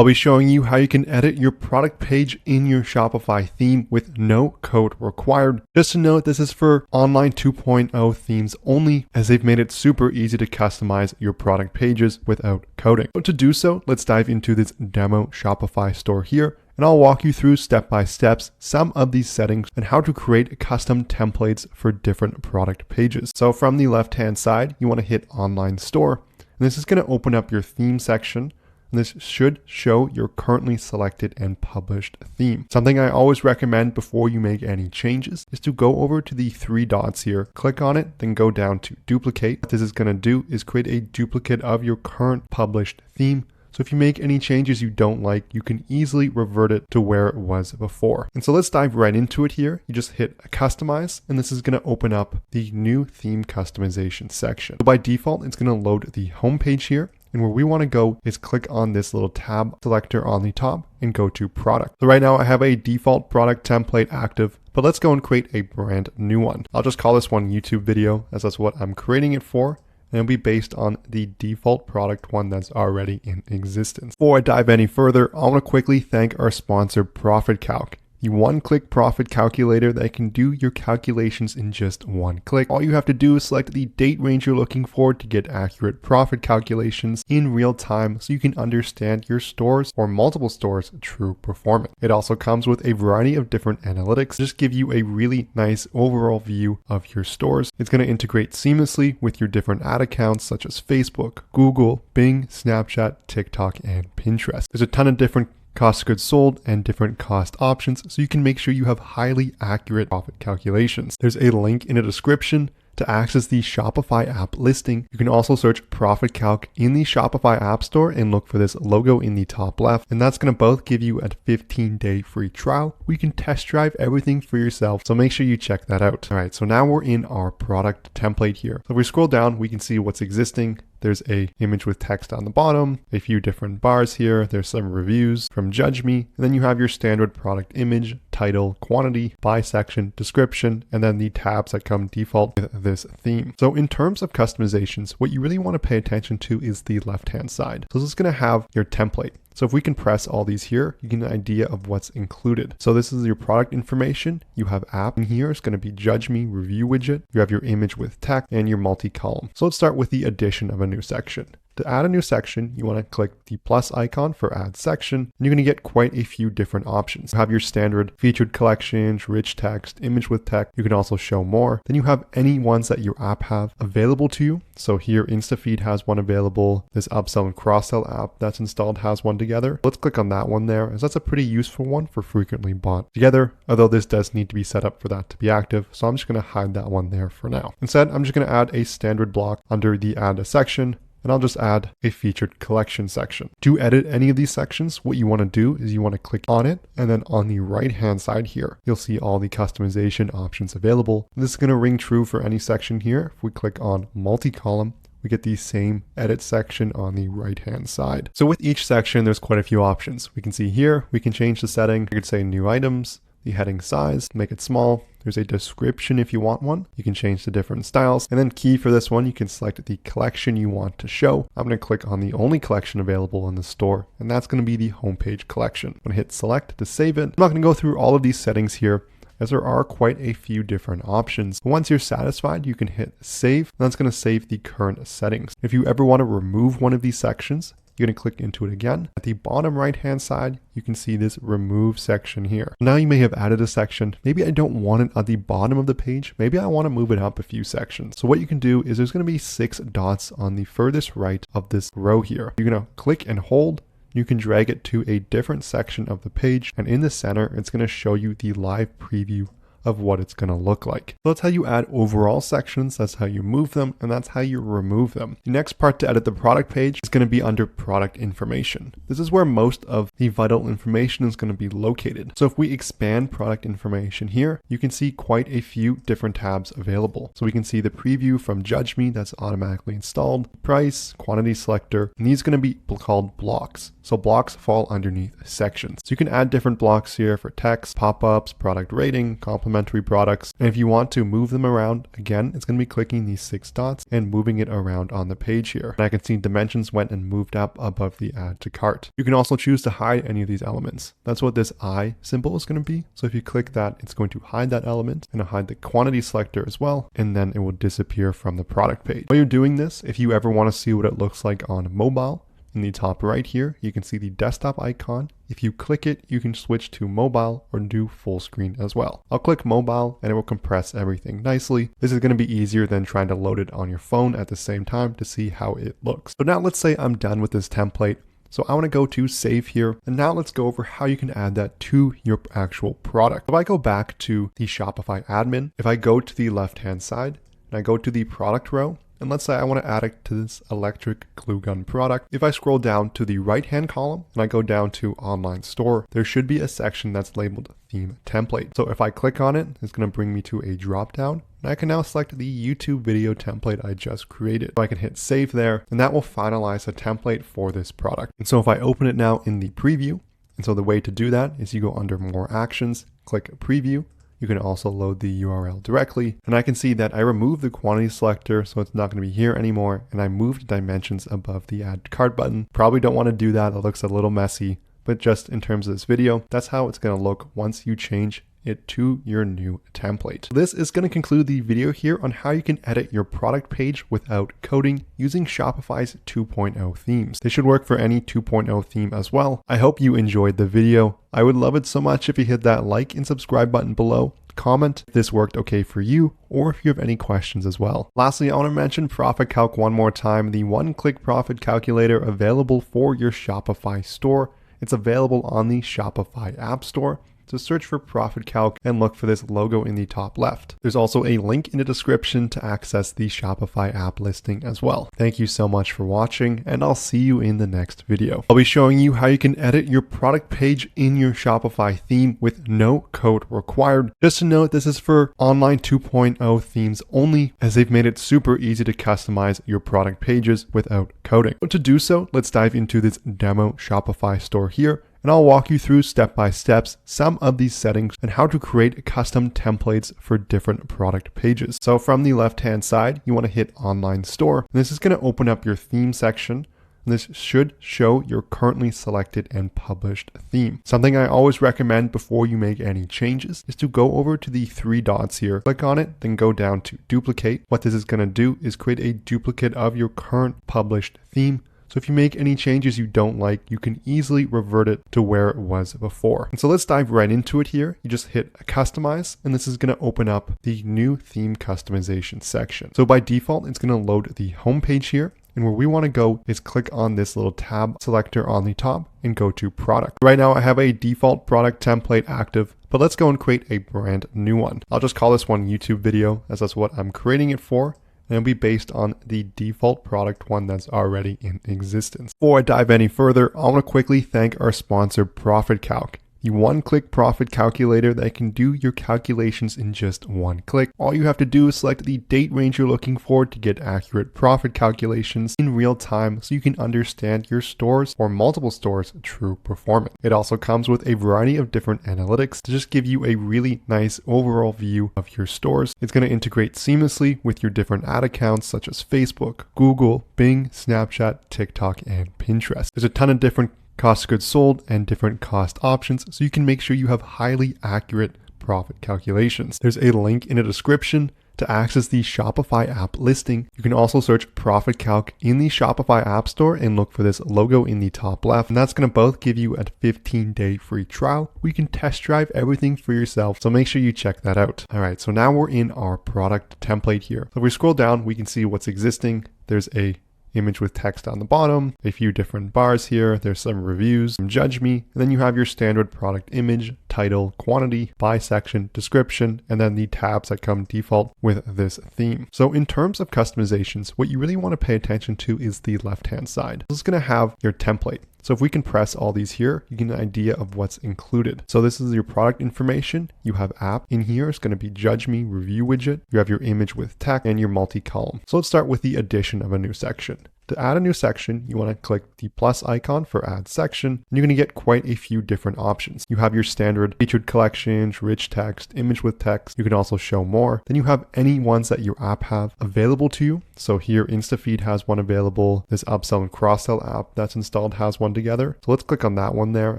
I'll be showing you how you can edit your product page in your Shopify theme with no code required. Just to note, this is for Online 2.0 themes only, as they've made it super easy to customize your product pages without coding. So to do so, let's dive into this demo Shopify store here, and I'll walk you through step by steps some of these settings and how to create custom templates for different product pages. So from the left hand side, you want to hit Online Store, and this is going to open up your theme section. And this should show your currently selected and published theme. Something I always recommend before you make any changes is to go over to the three dots here, click on it, then go down to duplicate. What this is going to do is create a duplicate of your current published theme. So if you make any changes you don't like, you can easily revert it to where it was before. And so let's dive right into it here. You just hit customize, and this is going to open up the new theme customization section. So by default, it's going to load the home page here. And where we want to go is click on this little tab selector on the top and go to product. So right now I have a default product template active, but let's go and create a brand new one. I'll just call this one YouTube video, as that's what I'm creating it for. And it'll be based on the default product one that's already in existence. Before I dive any further, I want to quickly thank our sponsor, ProfitCalc. The one-click profit calculator that can do your calculations in just one click. All you have to do is select the date range you're looking for to get accurate profit calculations in real time so you can understand your stores or multiple stores' true performance. It also comes with a variety of different analytics to just give you a really nice overall view of your stores. It's going to integrate seamlessly with your different ad accounts such as Facebook, Google, Bing, Snapchat, TikTok, and Pinterest. There's a ton of different cost of goods sold and different cost options, so you can make sure you have highly accurate profit calculations. There's a link in the description to access the Shopify app listing. You can also search Profit Calc in the Shopify app store and look for this logo in the top left. And that's going to both give you a 15-day free trial where you can test drive everything for yourself. So make sure you check that out. All right, so now we're in our product template here. So if we scroll down, we can see what's existing. There's a image with text on the bottom, a few different bars here. There's some reviews from Judge Me. And then you have your standard product image, title, quantity, buy section, description, and then the tabs that come default with this theme. So in terms of customizations, what you really want to pay attention to is the left-hand side. So this is going to have your template. So if we can press all these here, you get an idea of what's included. So this is your product information. You have app in here. It's going to be Judge Me review widget. You have your image with text and your multi-column. So let's start with the addition of a new section. To add a new section, you want to click the plus icon for add section, and you're going to get quite a few different options. You have your standard featured collections, rich text, image with text. You can also show more. Then you have any ones that your app have available to you. So here InstaFeed has one available. This upsell and cross-sell app that's installed has one together. Let's click on that one there, as that's a pretty useful one for frequently bought together, although this does need to be set up for that to be active. So I'm just going to hide that one there for now. Instead, I'm just going to add a standard block under the add a section, and I'll just add a featured collection section. To edit any of these sections, what you want to do is you want to click on it, and then on the right hand side here, you'll see all the customization options available. This is going to ring true for any section here. If we click on multi-column, we get the same edit section on the right hand side. So with each section, there's quite a few options. We can see here, we can change the setting. You could say new items, the heading size, make it small. There's a description if you want one. You can change the different styles. And then key for this one, you can select the collection you want to show. I'm going to click on the only collection available in the store, and that's going to be the homepage collection. I'm going to hit select to save it. I'm not going to go through all of these settings here, as there are quite a few different options. Once you're satisfied, you can hit save, and that's going to save the current settings. If you ever want to remove one of these sections, you're going to click into it again. At the bottom right hand side, you can see this remove section here. Now you may have added a section. Maybe I don't want it at the bottom of the page. Maybe I want to move it up a few sections. So what you can do is there's going to be 6 dots on the furthest right of this row here. You're going to click and hold. You can drag it to a different section of the page, and in the center, it's going to show you the live preview of what it's going to look like. So that's how you add overall sections, that's how you move them, and that's how you remove them. The next part to edit the product page is going to be under product information. This is where most of the vital information is going to be located. So if we expand product information here, you can see quite a few different tabs available. So we can see the preview from Judge Me that's automatically installed, price, quantity selector, and these are going to be called blocks. So blocks fall underneath sections. So you can add different blocks here for text, pop-ups, product rating, complementary products. And if you want to move them around, again, it's going to be clicking these 6 dots and moving it around on the page here. And I can see dimensions went and moved up above the add to cart. You can also choose to hide any of these elements. That's what this I symbol is going to be. So if you click that, it's going to hide that element and hide the quantity selector as well. And then it will disappear from the product page. While you're doing this, if you ever want to see what it looks like on mobile, in the top right here, you can see the desktop icon. If you click it, you can switch to mobile or do full screen as well. I'll click mobile and it will compress everything nicely. This is going to be easier than trying to load it on your phone at the same time to see how it looks. So now let's say I'm done with this template. So I want to go to save here. And now let's go over how you can add that to your actual product. If I go back to the Shopify admin, if I go to the left-hand side and I go to the product row, and let's say I want to add it to this electric glue gun product. If I scroll down to the right-hand column and I go down to online store, there should be a section that's labeled theme template. So if I click on it, it's going to bring me to a drop down. And I can now select the YouTube video template I just created. So I can hit save there, and that will finalize a template for this product. And so if I open it now in the preview, and so the way to do that is you go under more actions, click preview. You can also load the URL directly, and I can see that I removed the quantity selector, so it's not going to be here anymore, and I moved dimensions above the add to cart button. Probably don't want to do that. It looks a little messy, but just in terms of this video, that's how it's going to look once you change it to your new template. This is going to conclude the video here on how you can edit your product page without coding using Shopify's 2.0 themes. They should work for any 2.0 theme as well. I hope you enjoyed the video. I would love it so much if you hit that like and subscribe button below. Comment if this worked okay for you, or if you have any questions as well. Lastly, I want to mention Profit Calc one more time, the one-click profit calculator available for your Shopify store. It's available on the Shopify App Store. So search for Profit Calc and look for this logo in the top left. There's also a link in the description to access the Shopify app listing as well. Thank you so much for watching, and I'll see you in the next video. I'll be showing you how you can edit your product page in your Shopify theme with no code required. Just to note, this is for online 2.0 themes only, as they've made it super easy to customize your product pages without coding. So to do so, let's dive into this demo Shopify store here. And I'll walk you through step by steps some of these settings and how to create custom templates for different product pages. So from the left hand side, you want to hit online store. And this is going to open up your theme section. And this should show your currently selected and published theme. Something I always recommend before you make any changes is to go over to the 3 dots here, click on it, then go down to duplicate. What this is going to do is create a duplicate of your current published theme. So if you make any changes you don't like, you can easily revert it to where it was before. And so let's dive right into it here. You just hit customize, and this is going to open up the new theme customization section. So by default, it's going to load the home page here. And where we want to go is click on this little tab selector on the top and go to product. Right now I have a default product template active, but let's go and create a brand new one. I'll just call this one YouTube video, as that's what I'm creating it for. And it'll be based on the default product one that's already in existence. Before I dive any further, I want to quickly thank our sponsor, Profit Calc. The one-click profit calculator that can do your calculations in just one click. All you have to do is select the date range you're looking for to get accurate profit calculations in real time so you can understand your stores or multiple stores' true performance. It also comes with a variety of different analytics to just give you a really nice overall view of your stores. It's going to integrate seamlessly with your different ad accounts such as Facebook, Google, Bing, Snapchat, TikTok, and Pinterest. There's a ton of different cost of goods sold and different cost options, so you can make sure you have highly accurate profit calculations. There's a link in the description to access the Shopify app listing. You can also search Profit Calc in the Shopify app store and look for this logo in the top left. And that's going to both give you a 15-day free trial where you can test drive everything for yourself. So make sure you check that out. All right, so now we're in our product template here. So if we scroll down, we can see what's existing. There's a image with text on the bottom, a few different bars here, there's some reviews, some judge me, and then you have your standard product image, title, quantity, buy section, description, and then the tabs that come default with this theme. So in terms of customizations, what you really want to pay attention to is the left-hand side. This is going to have your template. So if we can press all these here, you get an idea of what's included. So this is your product information. You have app in here. It's going to be judge me review widget. You have your image with text and your multi-column. So let's start with the addition of a new section. To add a new section, you want to click the plus icon for add section, and you're going to get quite a few different options. You have your standard featured collections, rich text, image with text. You can also show more. Then you have any ones that your app have available to you. So here InstaFeed has one available. This upsell and cross-sell app that's installed has one together. So let's click on that one there,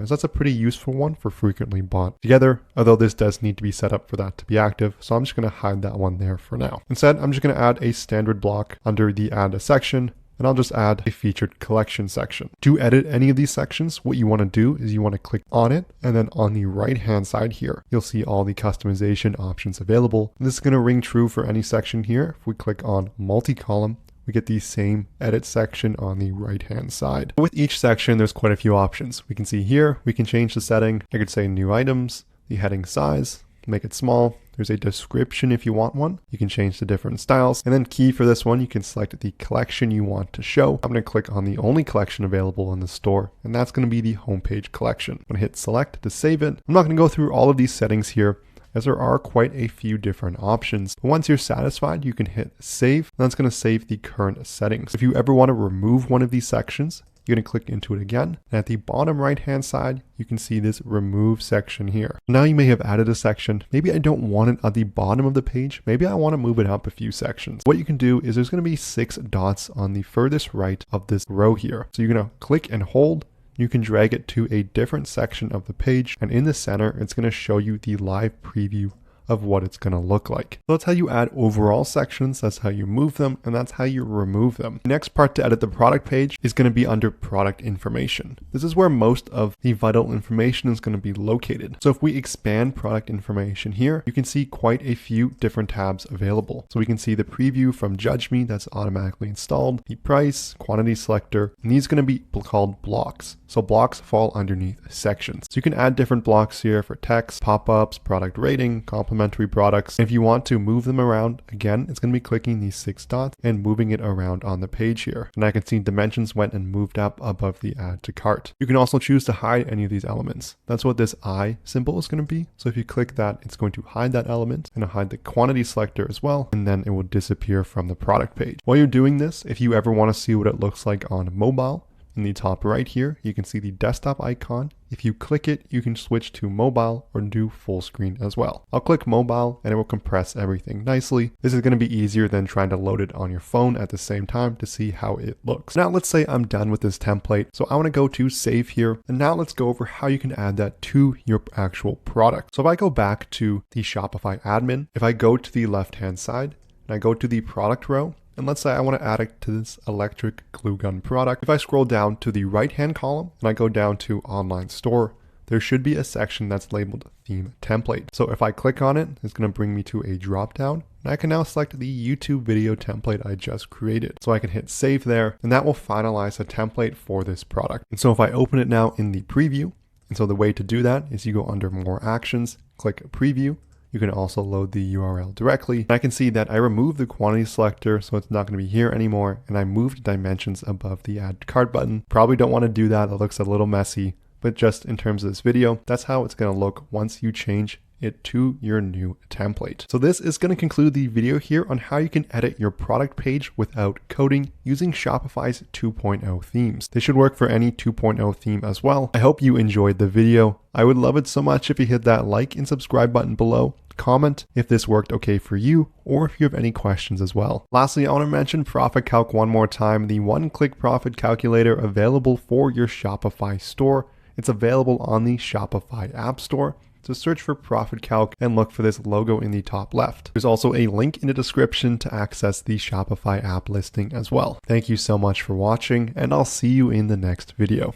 as that's a pretty useful one for frequently bought together, although this does need to be set up for that to be active. So I'm just going to hide that one there for now. Instead, I'm just going to add a standard block under the add a section, and I'll just add a featured collection section. To edit any of these sections, what you want to do is you want to click on it, and then on the right hand side here, you'll see all the customization options available. And this is going to ring true for any section here. If we click on multi-column, we get the same edit section on the right hand side. With each section, there's quite a few options. We can see here, we can change the setting. I could say new items, the heading size, make it small. There's a description if you want one. You can change the different styles. And then key for this one, you can select the collection you want to show. I'm going to click on the only collection available in the store, and that's going to be the homepage collection. I'm going to hit select to save it. I'm not going to go through all of these settings here, as there are quite a few different options. But once you're satisfied, you can hit save, and that's going to save the current settings. If you ever want to remove one of these sections, you're going to click into it again. And at the bottom right hand side, you can see this remove section here. Now you may have added a section. Maybe I don't want it at the bottom of the page. Maybe I want to move it up a few sections. What you can do is there's going to be 6 dots on the furthest right of this row here. So you're going to click and hold. You can drag it to a different section of the page, and in the center, it's going to show you the live preview of what it's going to look like. So that's how you add overall sections, that's how you move them, and that's how you remove them. The next part to edit the product page is going to be under product information. This is where most of the vital information is going to be located. So if we expand product information here, you can see quite a few different tabs available. So we can see the preview from Judge Me that's automatically installed, the price, quantity selector, and these are going to be called blocks. So blocks fall underneath sections. So you can add different blocks here for text, pop-ups, product rating, complementary products. If you want to move them around, again, it's going to be clicking these 6 dots and moving it around on the page here. And I can see dimensions went and moved up above the add to cart. You can also choose to hide any of these elements. That's what this I symbol is going to be. So if you click that, it's going to hide that element and hide the quantity selector as well. And then it will disappear from the product page. While you're doing this, if you ever want to see what it looks like on mobile, in the top right here, you can see the desktop icon. If you click it, you can switch to mobile or do full screen as well. I'll click mobile and it will compress everything nicely. This is going to be easier than trying to load it on your phone at the same time to see how it looks. Now let's say I'm done with this template. So I want to go to save here. And now let's go over how you can add that to your actual product. So if I go back to the Shopify admin, if I go to the left-hand side and I go to the product row, and let's say I want to add it to this electric glue gun product. If I scroll down to the right-hand column and I go down to online store, there should be a section that's labeled theme template. So if I click on it, it's going to bring me to a drop down. And I can now select the YouTube video template I just created. So I can hit save there, and that will finalize a template for this product. And so if I open it now in the preview, and so the way to do that is you go under more actions, click preview. You can also load the URL directly. And I can see that I removed the quantity selector, so it's not going to be here anymore. And I moved dimensions above the add to cart button. Probably don't want to do that. It looks a little messy, but just in terms of this video, that's how it's going to look once you change it to your new template. So this is going to conclude the video here on how you can edit your product page without coding using Shopify's 2.0 themes. They should work for any 2.0 theme as well. I hope you enjoyed the video. I would love it so much if you hit that like and subscribe button below. Comment if this worked okay for you, or if you have any questions as well. Lastly, I want to mention Profit Calc one more time, the one-click profit calculator available for your Shopify store. It's available on the Shopify App Store. So search for Profit Calc and look for this logo in the top left. There's also a link in the description to access the Shopify app listing as well. Thank you so much for watching, and I'll see you in the next video.